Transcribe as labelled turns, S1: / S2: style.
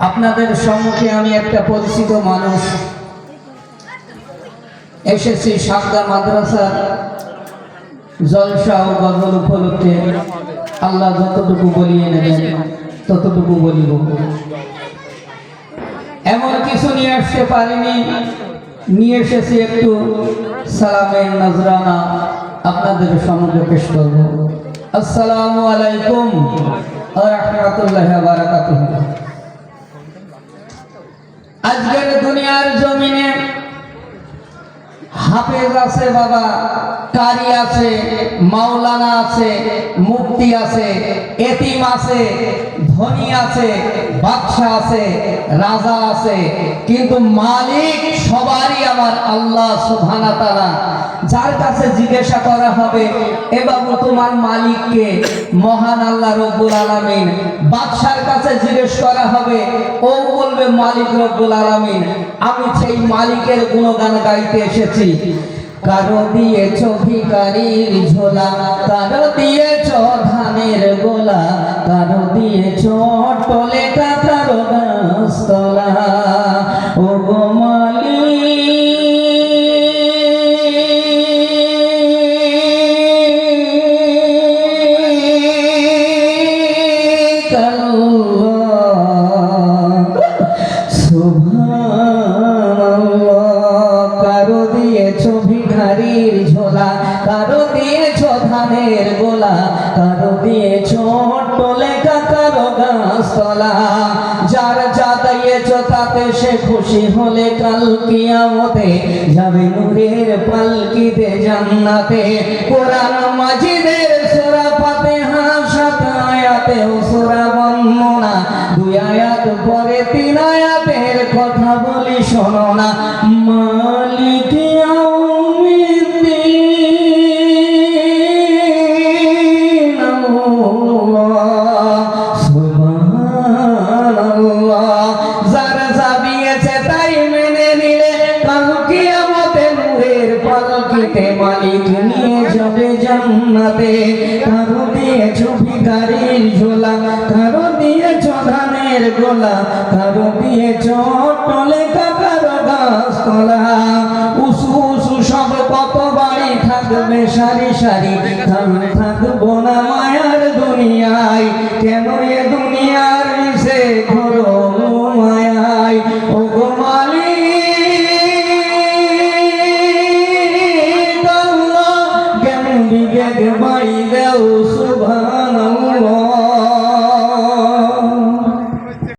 S1: আপনাদের সম্মুখে আমি একটা পরিচিত মানুষ এসেছি সাকদা মাদ্রাসার জলসা ও গজল উপলক্ষে। আল্লাহ যতটুকু বলিয়ে নেবেন ততটুকু বলিব। এমন কিছু নিয়ে আসতে পারিনি, নিয়ে এসেছি একটু সালামের নজরানা আপনাদের সম্মুখে পেশ করব। আসসালামু আলাইকুম ওয়া রাহমাতুল্লাহি ওয়া বারাকাতুহু। আজকের দুনিয়ার জমিনে হাফেজ আছে বাবা, কারি আছে, মাওলানা আছে, মুফতি আছে, এতিম আছে, ধনী আছে, বাদশা আছে, রাজা আছে, কিন্তু মালিক সবারই আমার আল্লাহ সুবহানাহু ওয়া তাআলা। যার কাছে জিজ্ঞাসা করা হবে, এ বাবু তোমার মালিককে, মহান আল্লাহ রব্বুল আলামিন। বাদশার কাছে জিজ্ঞেস করা হবে, ও বলবে মালিক রব্বুল আলামিন। আমি সেই মালিকের গুণগান গাইতে এসেছি। কারো দিয়েছ ভিখারির ঝোলা, কারো দিয়েছ ধানের গোলা, কারো দিয়েছ টলে কারো গাছতলা। ও গো মালিক সুবহানাল্লাহ। কারো দিয়েছ ভিখারির ঝোলা, কারো দিয়েছ ধানের গোলা, কারো দিয়েছ টলে কারো গাছতলা। যার যা দিয়েছ তাতে সে খুশি হলে কাল কিয়ামতে যাবে নূরের পালকিতে জান্নাতে। কোরআন মাজিদের সূরা ফাতিহা ৭ আয়াতে ও সূরা বর্ণনা, ২ আয়াত পরে ৩ আয়াতের কথা বলি শোনো না। মালিক ইয়াউমিদ্দিন আল্লাহ সুবহানাল্লাহ। যারা যা দিয়েছে তাই মেনে নিলে কাল কিয়ামতে নূরের পালকিতে মালিক নিয়ে যাবে জান্নাতে। কারো দিয়েছ ভিখারির ঝোলা, কারো দিয়েছ ধানের গোলা, কারো দিয়েছ টলে কারো গাছতলা। উঁচু উঁচু সব কত বাড়ি থাকবে সারি সারি, থাকবে